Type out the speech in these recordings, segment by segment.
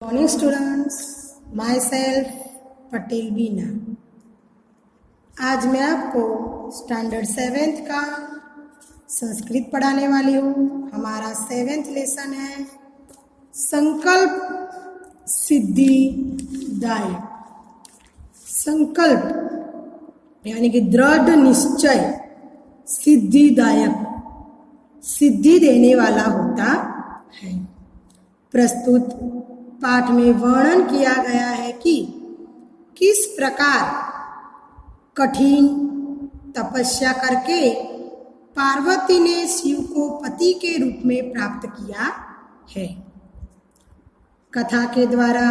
Morning students, myself Patel Bina. आज मैं आपको स्टैंडर्ड 7th का संस्कृत पढ़ाने वाली हूँ। हमारा 7th लेसन है संकल्प सिद्धिदायक। संकल्प यानी कि दृढ़ निश्चय, सिद्धिदायक सिद्धि देने वाला होता है। प्रस्तुत पाठ में वर्णन किया गया है कि किस प्रकार कठिन तपस्या करके पार्वती ने शिव को पति के रूप में प्राप्त किया है। कथा के द्वारा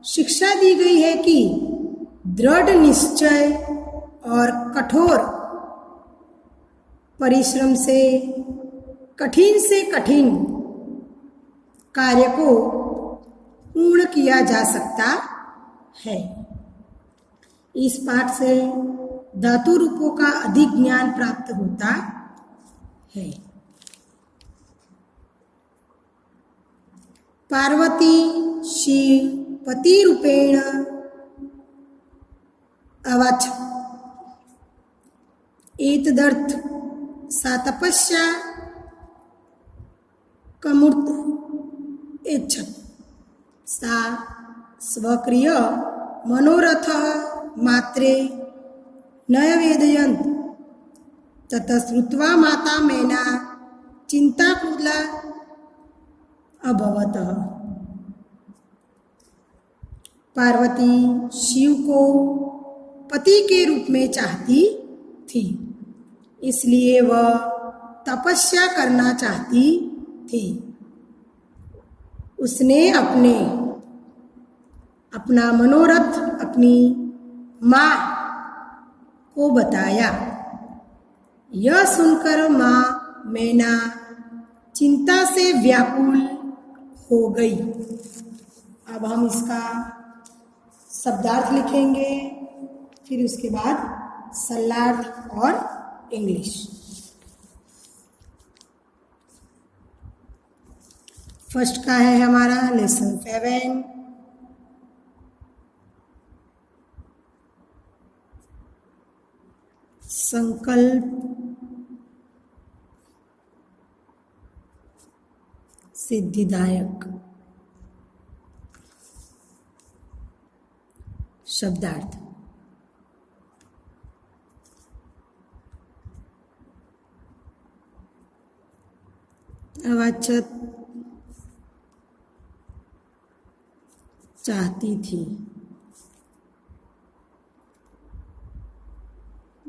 शिक्षा दी गई है कि दृढ़ निश्चय और कठोर परिश्रम से कठिन कार्य को पूर्ण किया जा सकता है। इस पाठ से धातु रूपों का अधिक ज्ञान प्राप्त होता है। पार्वती शिव पति रूपेण अवाच एतदर्थ सा तपस्या कमूर्त इच्छत सा स्वक्रिय मनोरथ मात्रे नयवेदयन्त ततः श्रुत्वा माता मैना चिंताकुला अभवत। पार्वती शिव को पति के रूप में चाहती थी, इसलिए वह तपस्या करना चाहती थी। उसने अपना मनोरथ अपनी माँ को बताया। यह सुनकर माँ मैना चिंता से व्याकुल हो गई। अब हम इसका शब्दार्थ लिखेंगे, फिर उसके बाद सल्लार्थ और इंग्लिश। फर्स्ट का है हमारा लेसन 7 संकल्प सिद्धिदायक। शब्दार्थ अवाचत चाहती थी,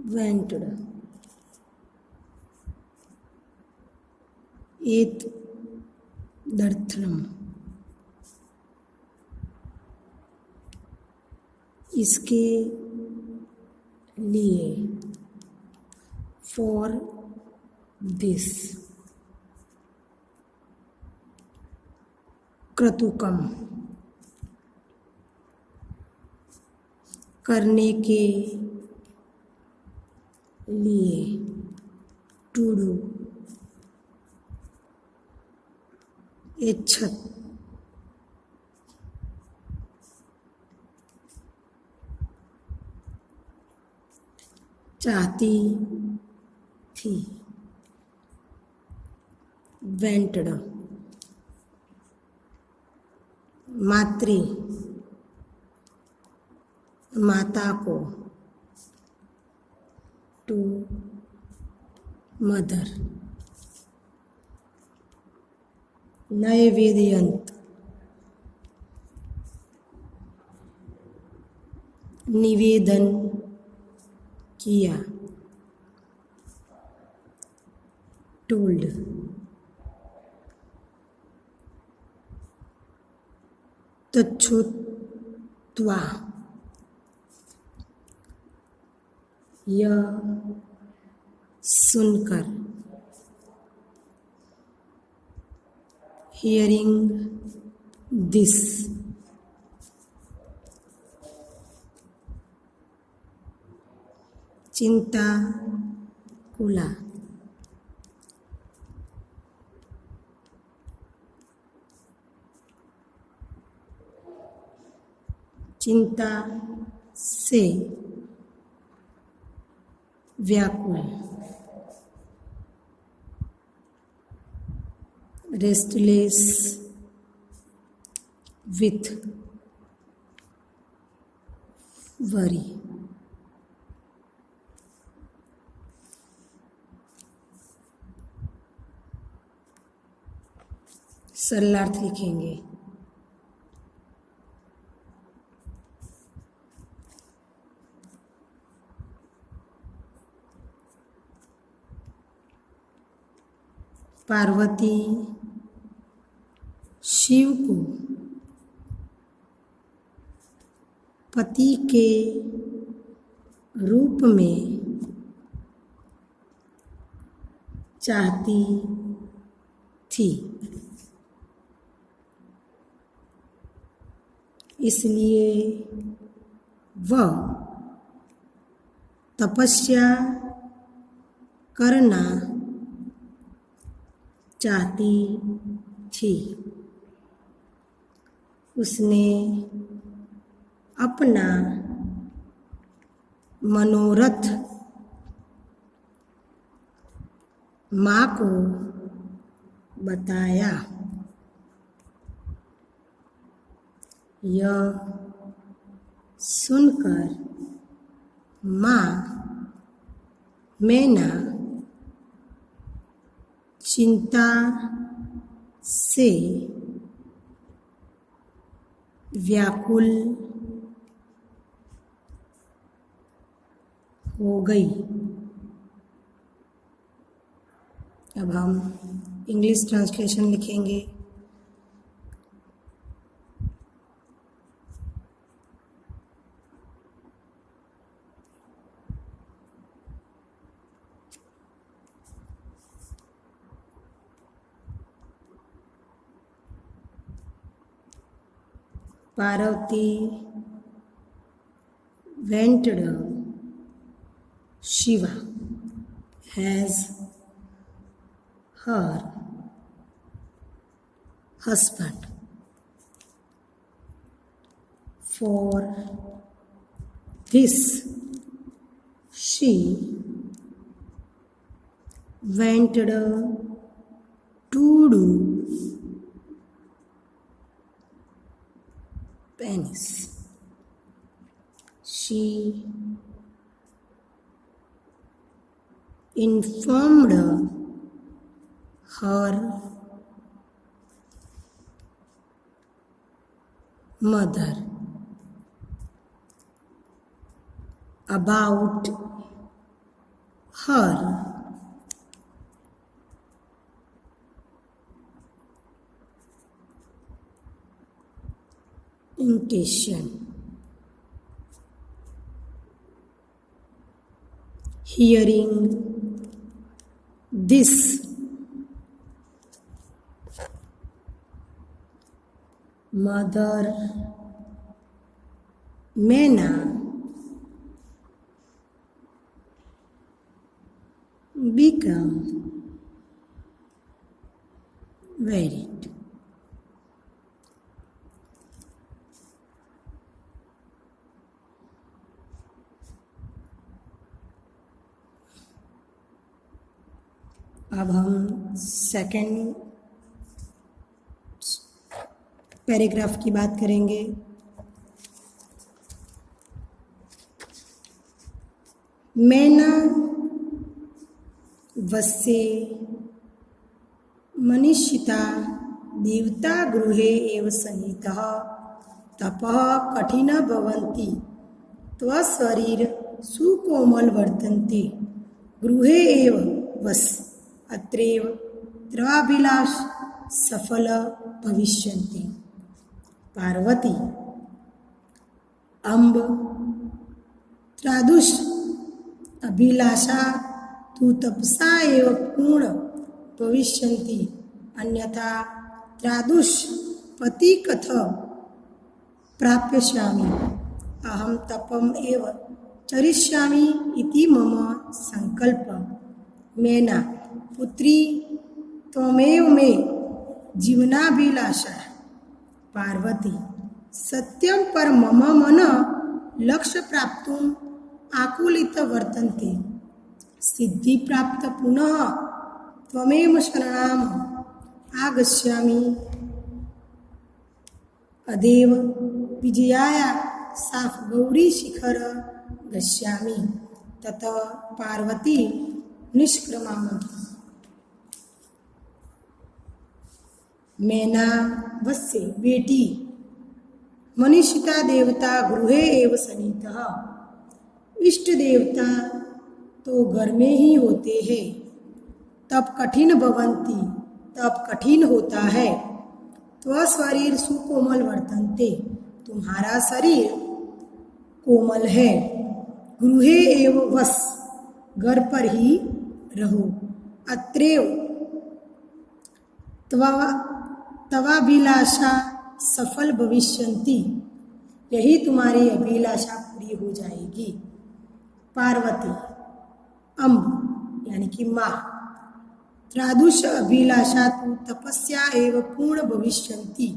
वेंटड एत दर्थनम इसके लिए, फॉर दिस क्रतुकम करने के लिए, टू डू इच्छत चाहती थी, वेंटड मातृ माता को, टू मदर नैवेद्यंत निवेदन किया, टोल्ड तच्छ्रुत्वा यह सुनकर, हियरिंग दिस चिंता कुला चिंता से व्याकुल, रेस्टलेस विथ वरी। सरलार्थ लिखेंगे। पार्वती शिव को पति के रूप में चाहती थी, इसलिए वह तपस्या करना चाहती थी। उसने अपना मनोरथ माँ को बताया। यह सुनकर माँ मैना चिंता से व्याकुल हो गई। अब हम इंग्लिश ट्रांसलेशन लिखेंगे। Parvati went Shiva as her husband. For this she went to do penance. She informed her mother about her intention. Hearing this, Mother Maina became worried. अब हम सेकंड पैराग्राफ की बात करेंगे। मैना वस्ये मनीषिता देवता गृहे एव सन्निहितः तपः कठिन भवन्ति त्वशरीर सुकोमल वर्तन्ते गृहे एव वस अत्रैव त्वाभिलाष सफल भविष्यन्ति। पार्वती अम्ब त्रादुष अभिलाषा तु तपसा एव पूर्ण भविष्यन्ति अन्यथा त्रादुष पति कथ प्राप्स्यामि अहं तपम एव चरिष्यामि इति मम संकल्प। मैना पुत्री त्वमेव मे जीवनाभिलाषा। पार्वती सत्यम पर मम मन लक्ष्य प्राप्तुम आकुलित वर्तन्ते सिद्धि प्राप्त पुनः त्वमेव शरणाम आगच्छामि अदेव विजयाय साफ गौरी शिखर गच्छामि तत पार्वती निष्क्रमामति। मैना वस्य बेटी मनीषिता देवता गृहे एव सनीतः। इष्ट देवता तो घर में ही होते हैं। तब कठिन भवन्ति, तब कठिन होता है। त्वशरीर सुकोमल वर्तन्ते, तुम्हारा शरीर कोमल है। गृहे एव वस, घर पर ही रहो। अत्रैव तवाभिलाषा सफल भविष्यन्ति, यही तुम्हारी अभिलाषा पूरी हो जाएगी। पार्वती अम्ब यानी कि माँ, त्रादुष अभिलाषा तो तपस्या एवं पूर्ण भविष्यन्ति,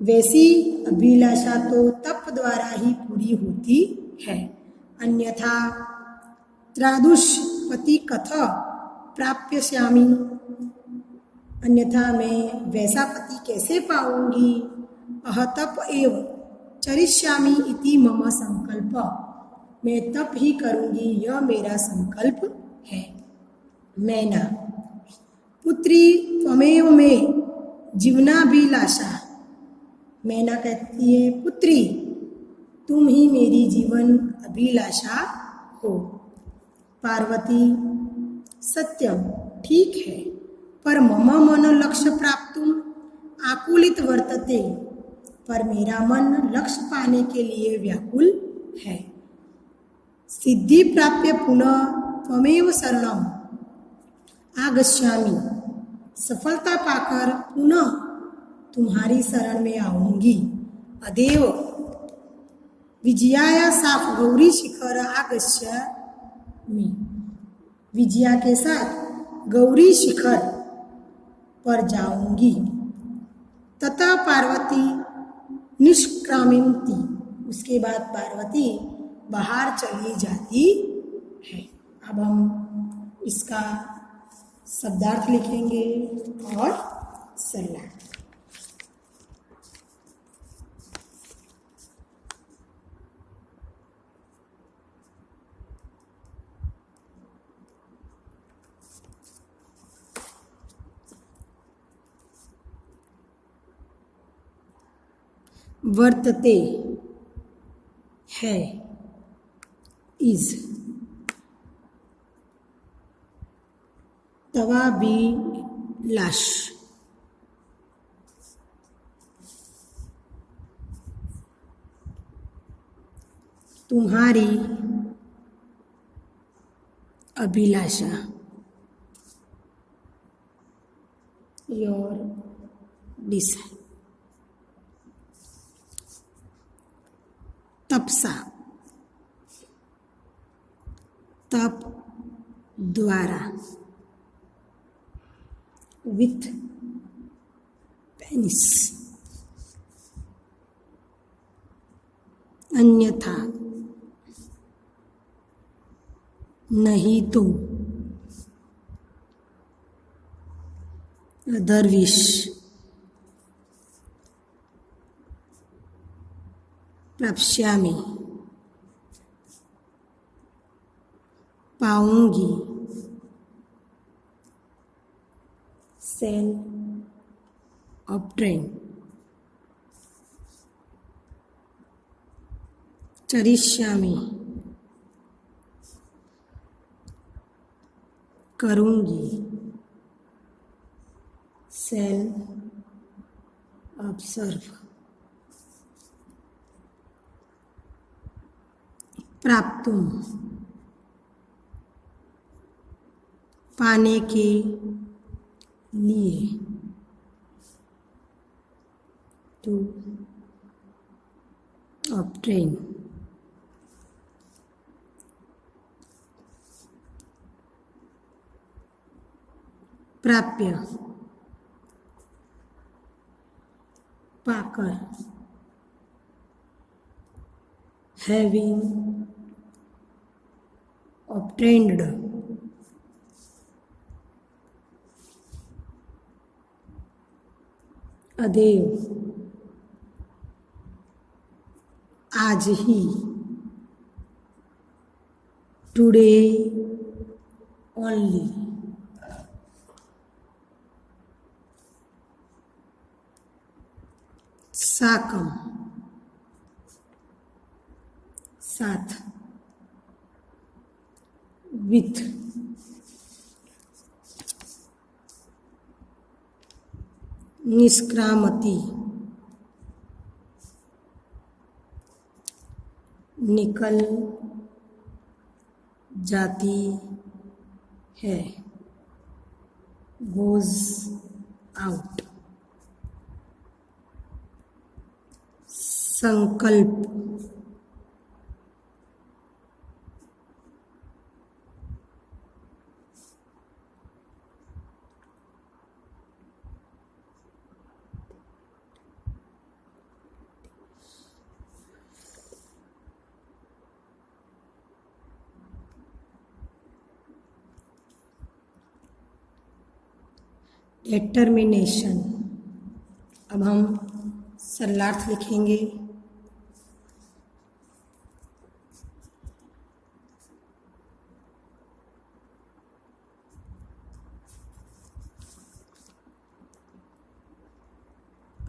वैसी अभिलाषा तो तप द्वारा ही पूरी होती है। अन्यथा त्रादुष पति कथ प्राप्यस्यामि, अन्यथा मैं वैसा पति कैसे पाऊंगी। अह तप एव चरिष्यामि इति मम संकल्प, मैं तप ही करूंगी, यह मेरा संकल्प है। मैना पुत्री त्वमेव मे जीवनाभिलाषा, मैना कहती है पुत्री तुम ही मेरी जीवन अभिलाषा हो। पार्वती सत्यम ठीक है, पर मम मन लक्ष्य प्राप्तुम आकुलित वर्तते, पर मेरा मन लक्ष्य पाने के लिए व्याकुल है। सिद्धि प्राप्य पुनः त्वमेव शरणम आगच्छामि, सफलता पाकर पुनः तुम्हारी शरण में आऊंगी। अदेव विजयाया साफ गौरी शिखर आगच्छामि, विजया के साथ गौरी शिखर पर जाऊंगी। तथा पार्वती निष्क्रामिंती, उसके बाद पार्वती बाहर चली जाती है। अब हम इसका शब्दार्थ लिखेंगे और सलाह। वर्तते है, इज, तवाभिलाष, तुम्हारी अभिलाषा, योर डिसाइड। तपसा तप द्वारा, विथ पेनिस। अन्यथा नहीं तो, अदरविश। प्राप्स्यामि पाऊंगी। सेल ऑब्टेन, चरिष्यामि करूंगी। सेल ऑब्जर्व, प्राप्तुम पाने के लिए, टू ऑब्टेन। प्राप्य पाकर, having obtained, अदेव, आज ही, टुडे ओनली, साकम, साथ, विथ, निष्क्रामति, निकल जाती है, गोज आउट, संकल्प, डिटर्मिनेशन। अब हम सरलार्थ लिखेंगे।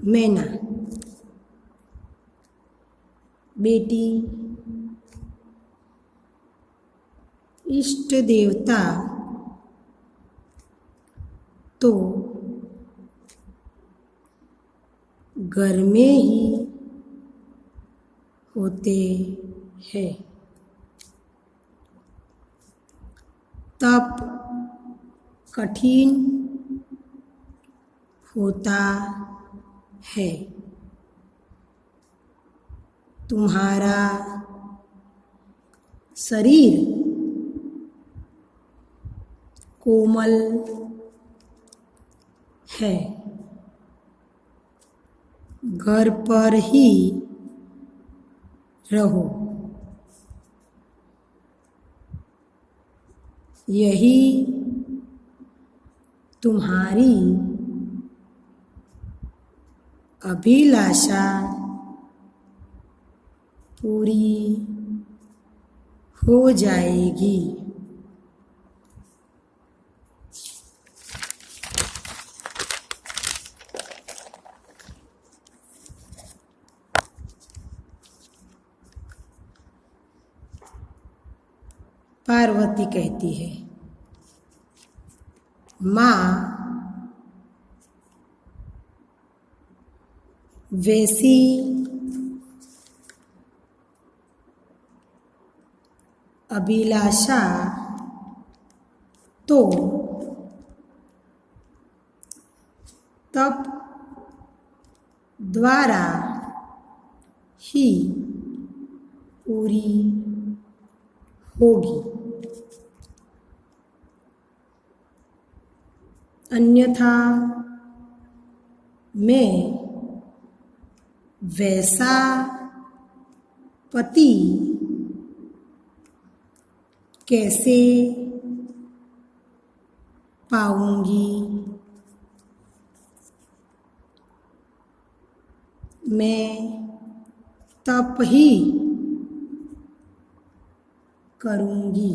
मैना, बेटी, इष्ट देवता तो घर में ही होते हैं, तप कठिन होता है, तुम्हारा शरीर कोमल है, घर पर ही रहो, यही तुम्हारी अभिलाषा पूरी हो जाएगी। पार्वती कहती है, माँ वैसी अभिलाषा तो तप द्वारा ही पूरी होगी, अन्यथा मैं वैसा पति कैसे पाऊंगी। मैं तप ही करूंगी,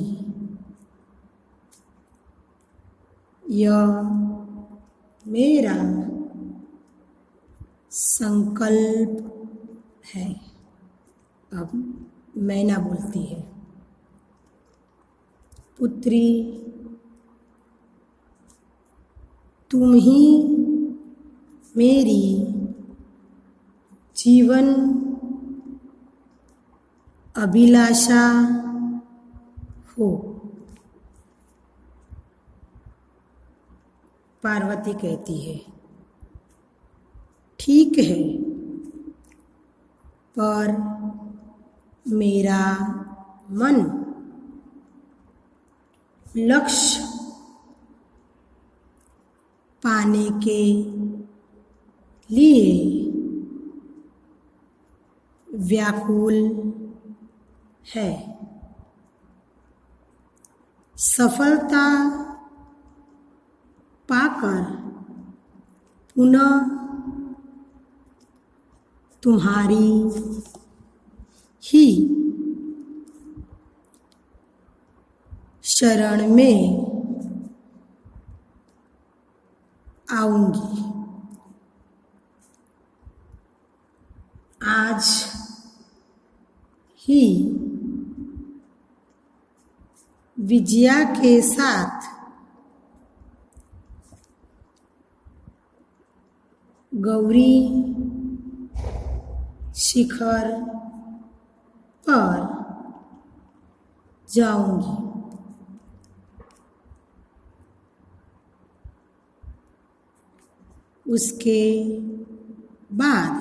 यह मेरा संकल्प है। अब मैना बोलती है, पुत्री तुम ही मेरी जीवन अभिलाषा हो। पार्वती कहती है, ठीक है, पर मेरा मन लक्ष्य पाने के लिए व्याकुल है। सफलता पाकर पुनः तुम्हारी ही शरण में आऊंगी। आज ही विजया के साथ गौरी शिखर पर जाऊंगी। उसके बाद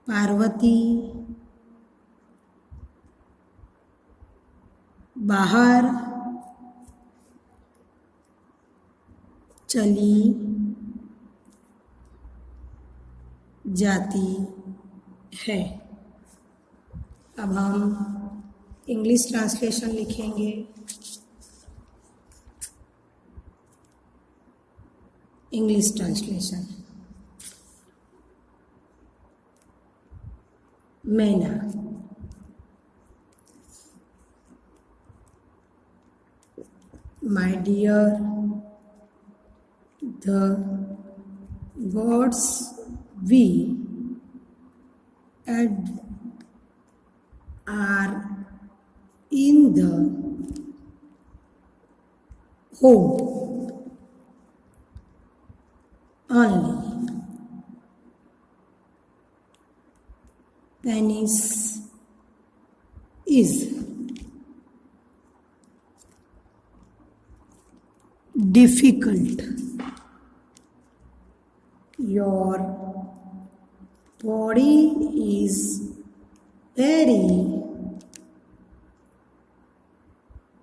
पार्वती बाहर चली जाती है। अब हम इंग्लिश ट्रांसलेशन लिखेंगे। English translation. मैना, my dear, the gods we are in the home only. Penis is difficult. Your body is very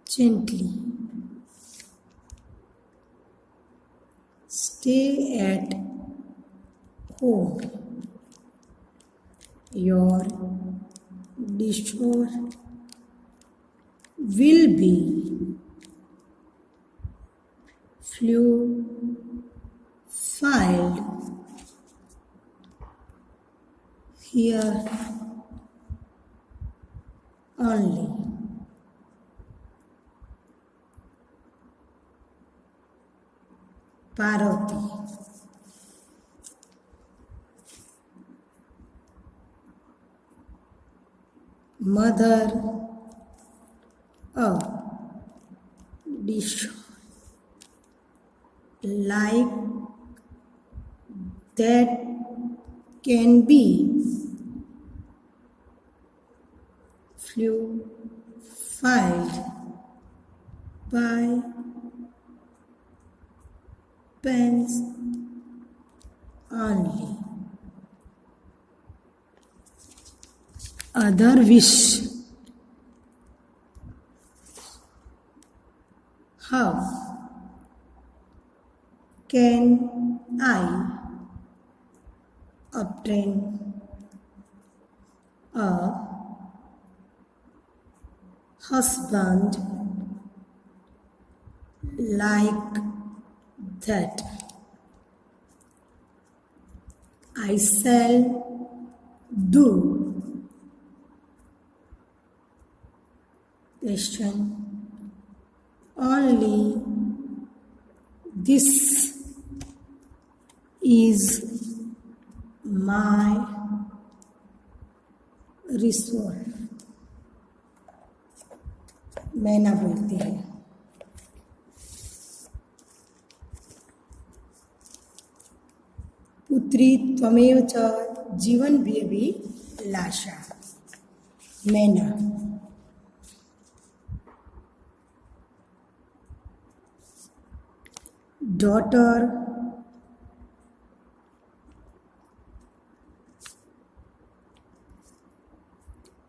gently. Stay at home. Your disorder will be fluidified here only. Parvati, mother of dish like that can be fluidified by pens only. Other wish. How can I obtain a husband like that? I shall do. Question. Only this is my resolve. मैना बोलती है। पुत्री त्वमेव च जीवन भी लाशा। मैना, daughter,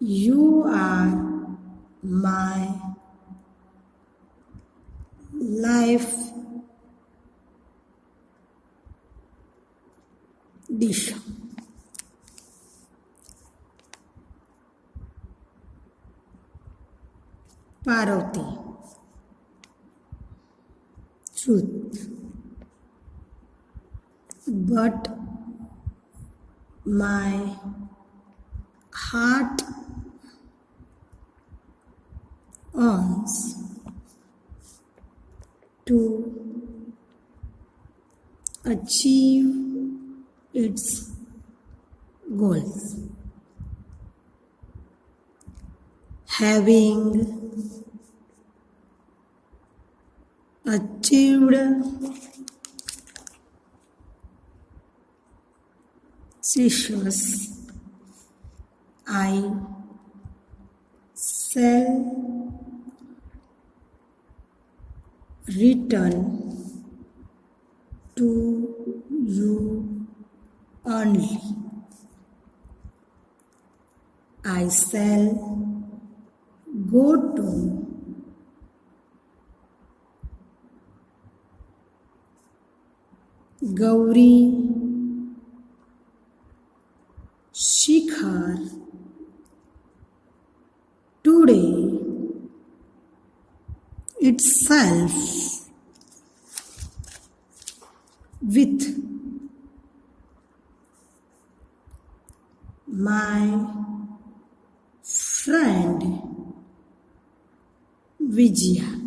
you are my life dish. Parvati. Truth. But my heart wants to achieve its goals. Having achieved success, I shall return to you only. I shall go to Gauri Shikhar today itself with my friend Vijaya.